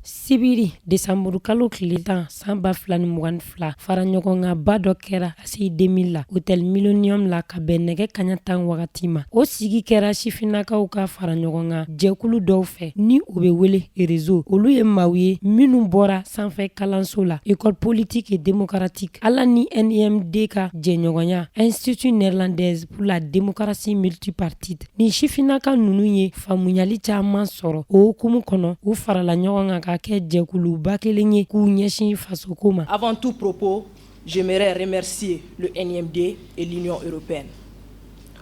Sibiri Desanburu kalo tile 10 san 2022 fara ɲɔgɔn kan ba dɔ kɛra ACI 2000 la Hôtel Millennium la ka bɛn nɛgɛ kaɲa 10 wagati ma. O sigi kɛra sifinnakaw ka fara ɲɔgɔn kan jɛkulu dɔw fɛ ni o bɛ wele réseau. Olu ye maaw ye minnu bɔra sanfɛ kalanso la École politique et démocratique ala ni NIMD ka jɛɲɔgɔnya Institut néerlandaise pour la démocratie multipartite. Ni sifinnaka nunu ye faamuyali caman sɔrɔ o hukumu kɔnɔ u farala ɲɔgɔn kan Avant tout propos, j'aimerais remercier le NIMD et l'Union européenne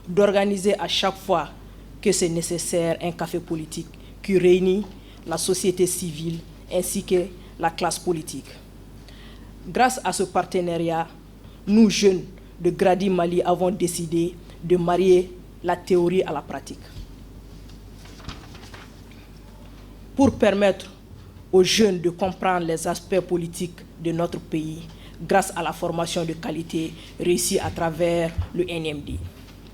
d'organiser à chaque fois que c'est nécessaire un café politique qui réunit la société civile ainsi que la classe politique. Grâce à ce partenariat, nous jeunes de Grady Mali avons décidé de marier la théorie à la pratique pour permettre aux jeunes de comprendre les aspects politiques de notre pays grâce à la formation de qualité réussie à travers le NIMD.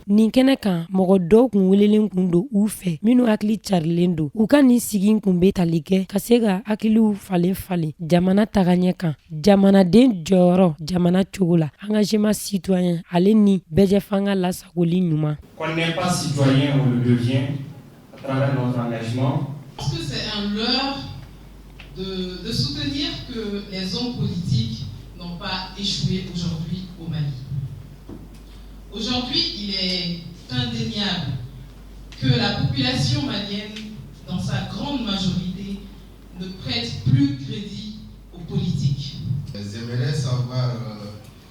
Nin kɛnɛ kan mɔgɔ dɔw kun welelen kun do u fɛ minnu hakili carilen do u ka nin sigi kun bɛ tali kɛ ka se ka hakiliw falen jamana tagaɲɛ kan jamanaden jɔyɔrɔ jamana cogo la engagement citoyen ale ni bɛjɛ fanga lasagoli ɲuman. Qu'on n'est pas citoyen, on le devient à travers notre engagement. Parce que c'est un leurre de soutenir que les hommes politiques n'ont pas échoué aujourd'hui au Mali. Aujourd'hui, il est indéniable que la population malienne, dans sa grande majorité, ne prête plus crédit aux politiques. J'aimerais savoir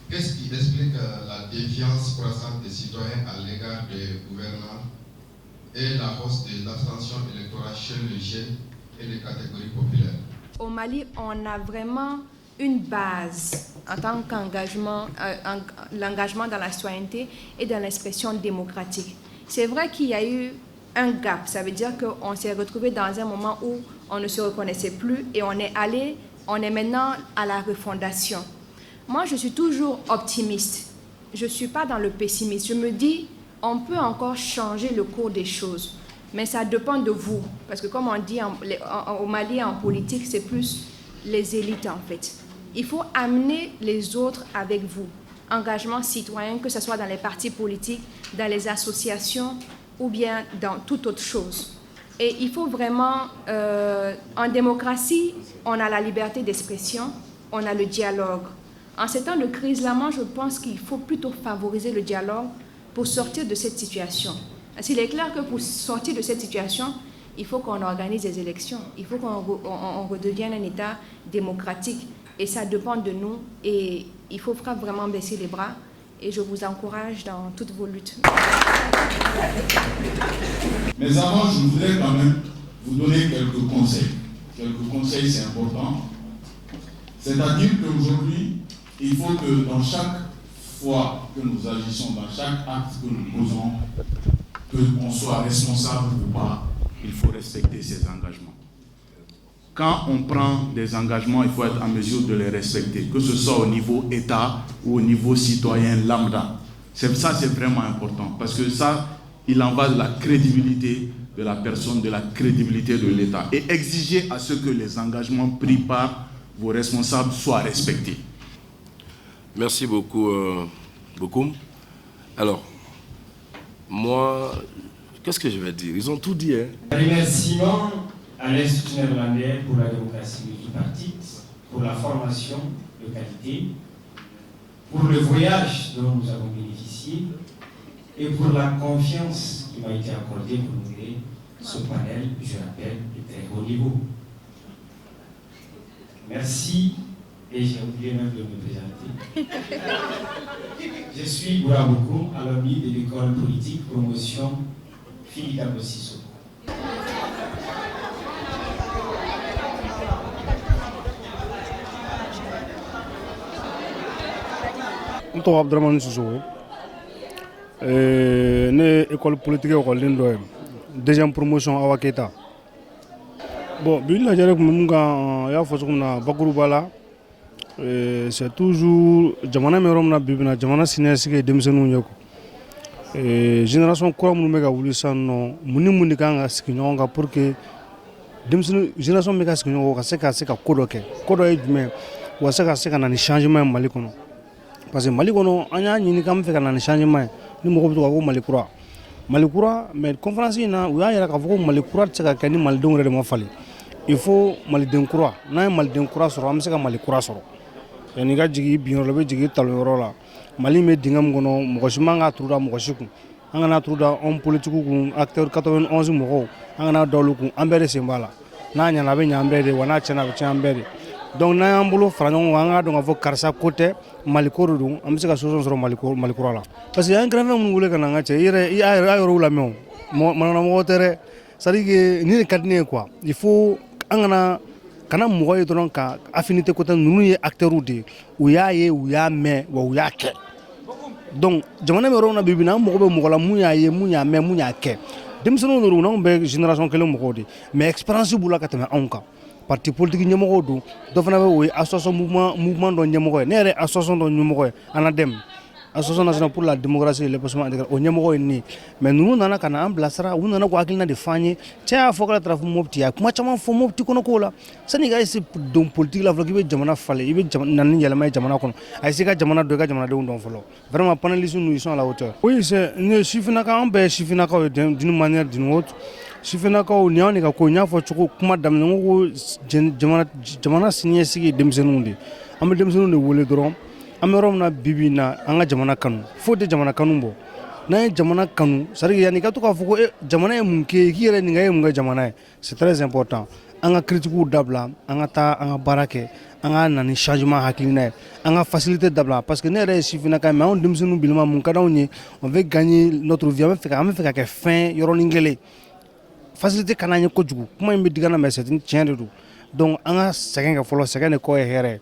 qu'est-ce qui explique la défiance croissante des citoyens à l'égard des gouvernants et la hausse de l'abstention électorale chez les jeunes et les catégories populaires. Au Mali, on a vraiment une base en tant qu'engagement, l'engagement dans la citoyenneté et dans l'expression démocratique. C'est vrai qu'il y a eu un gap, ça veut dire qu'on s'est retrouvé dans un moment où on ne se reconnaissait plus et on est maintenant à la refondation. Moi, je suis toujours optimiste, je ne suis pas dans le pessimisme. Je me dis, on peut encore changer le cours des choses. Mais ça dépend de vous, parce que comme on dit au Mali en politique, c'est plus les élites en fait. Il faut amener les autres avec vous. Engagement citoyen, que ce soit dans les partis politiques, dans les associations ou bien dans toute autre chose. Et il faut vraiment, en démocratie, on a la liberté d'expression, on a le dialogue. En ces temps de crise-là, moi je pense qu'il faut plutôt favoriser le dialogue pour sortir de cette situation. Parce qu'il est clair que pour sortir de cette situation, il faut qu'on organise des élections, il faut qu'on redevienne un État démocratique. Et ça dépend de nous et il faut vraiment baisser les bras. Et je vous encourage dans toutes vos luttes. Mais avant, je voudrais quand même vous donner quelques conseils. Quelques conseils, c'est important. C'est-à-dire qu'aujourd'hui, il faut que dans chaque fois que nous agissons, dans chaque acte que nous posons, qu'on soit responsable ou pas, il faut respecter ses engagements. Quand on prend des engagements, il faut être en mesure de les respecter, que ce soit au niveau État ou au niveau citoyen lambda. Ça, c'est vraiment important, parce que ça, il en va de la crédibilité de la personne, de la crédibilité de l'État. Et exiger à ce que les engagements pris par vos responsables soient respectés. Merci beaucoup, beaucoup. Alors, moi, qu'est-ce que je vais dire? Ils ont tout dit. Remerciement à l'Institut néerlandais pour la démocratie multipartite, pour la formation de qualité, pour le voyage dont nous avons bénéficié et pour la confiance qui m'a été accordée pour mener ce panel, je rappelle, de très haut niveau. Merci, et j'ai oublié même de me présenter. Je suis Bourabokoum, alumni de l'école politique promotion Philippe Sissoko. Je suis Abdraman Sissoko. Je suis école politique deuxième promotion à Waketa. Bon, c'est toujours jamana meromna bibina jamana sinesike demsenu nyako. Génération quoi nous mega wuli sanno muni kan siki nyonga pour que denmisɛnnin génération bɛ ka sigi ɲɔgɔn ka se ka ko dɔ kɛ ko dɔ ye jumɛn u ka se ka na ni changement ye Mali kɔnɔ parce que Mali kɔnɔ an y'a ɲini k'an bɛ fɛ ka na ni changement ye ni mɔgɔw bɛ to ka ko Mali kura mais conférence in na u y'a yira k'a fɔ ko Mali kura tɛ se ka kɛ ni malidenw yɛrɛ de ma falen il faut maliden kura n'an ye maliden kura sɔrɔ an bɛ se ka Mali kura sɔrɔ yanni i ka jigin i binyɔrɔ la i bɛ jigin i talonyɔrɔ la Mali bɛ dingɛ min kɔnɔ mɔgɔ si man ka turu da mɔgɔ si kun an kana turu da homme politique kun acteur 91 mɔgɔw an kana da olu kun an bɛɛ de sen b'a la n'a ɲɛna a bɛ ɲɛ an bɛɛ de wa n'a tiɲɛna a bɛ tiɲɛ an bɛɛ de donc n'an y'an bolo fara ɲɔgɔn kan an k'a dɔn k'a fɔ karisa ko tɛ Mali ko de don an bɛ se ka solution sɔrɔ Mali kura la parce que an ye kɛrɛfɛ minnu wele ka na an ka cɛ i y'a yɔrɔw lamɛn o manamɔgɔ tɛ dɛ c'est à dire que ni de ka di ne ye quoi il faut an kana mɔgɔ ye dɔrɔn ka affinité ko tɛ ninnu ye acteurs de ye u y'a ye u y'a mɛn wa u y'a kɛ donc jamana bɛ yɔrɔ min na bi bi in na an mago bɛ mɔgɔ la mun y'a ye mun y'a mɛn mun y'a kɛ denmisɛnninw de don n'anw bɛ génération kelen mɔgɔw de mais expérience b'u la ka tɛmɛ anw kan parti politique ɲɛmɔgɔw don dɔ fana bɛ o ye association mouvement dɔ ɲɛmɔgɔ ye ne yɛrɛ association dɔ ɲɛmɔgɔ ye ANADEM Association nationale pour la démocratie et l'épanouissement intégral o ɲɛmɔgɔ ye nin mais ninnu nana ka na an bilasira u nana ko hakilina de fɔ an ye cɛ y'a fɔ k'ale taara fɔ Mopti a kuma caman fɔ Mopti kɔnɔ ko la sani ka ese don politique la fɔlɔ k'i bɛ jamana falen i bɛ na ni yɛlɛma ye jamana kɔnɔ a ese ka jamana dɔn i ka jamanadenw dɔn fɔlɔ vraiment panélistes nous ils sont à la hauteur oui c'est ne sifinaka an bɛɛ ye sifinakaw ye d'une manière d'une autre sifinakaw ni y'anw de ka ko n y'a fɔ cogo kuma daminɛ n ko jamana siniɲɛsigi ye denmisɛnninw de an bɛ denmisɛnninw de wele dɔrɔn an bɛ yɔrɔ min na bi na an ka jamana kanu fo tɛ jamana kanu bɔ n'an ye jamana kanu c'est à dire yanni i ka to k'a fɔ ko jamana ye mun kɛ k'i yɛrɛ nin ka ye mun kɛ jamana ye c'est très important an ka critiquew dabila an ka taa an ka baara kɛ an ka na ni changement hakilina ye an ka facilité dabila parce que ne yɛrɛ ye sifinaka mais anw denmisɛnninw bilama mun ka d'anw ye on veut gagner notre vie an bɛ fɛ ka kɛ fɛn yɔrɔnin kelen facilité ka d'an ye kojugu kuma in bɛ digana mais c'est tiɲɛ de don donc an ka sɛgɛn kɛ fɔlɔ sɛgɛn de kɔ ye hɛrɛ ye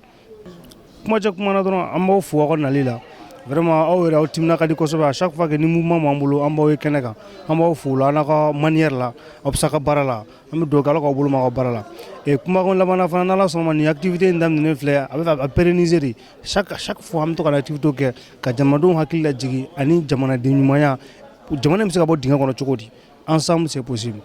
kuma cɛ kuma na dɔrɔn an b'aw fo aw ka nali la vraiment aw yɛrɛ aw timina ka di kosɛbɛ à chaque fois que ni mouvement b'an bolo an b'aw ye kɛnɛ kan an b'aw fo la an n'a ka manière la aw bɛ se a ka baara la an bɛ dugawu kɛ Ala k'aw bolo mɛn aw ka baara la et kumakan labanna fana n'Ala sɔnna nin activité in daminɛnen filɛ a bɛ pérenniser de chaque fois an bɛ to ka activité kɛ ka jamanadenw hakili lajigin ani jamanaden ɲumanya jamana in bɛ se ka bɔ dingɛ kɔnɔ cogo di ensemble c'est possible.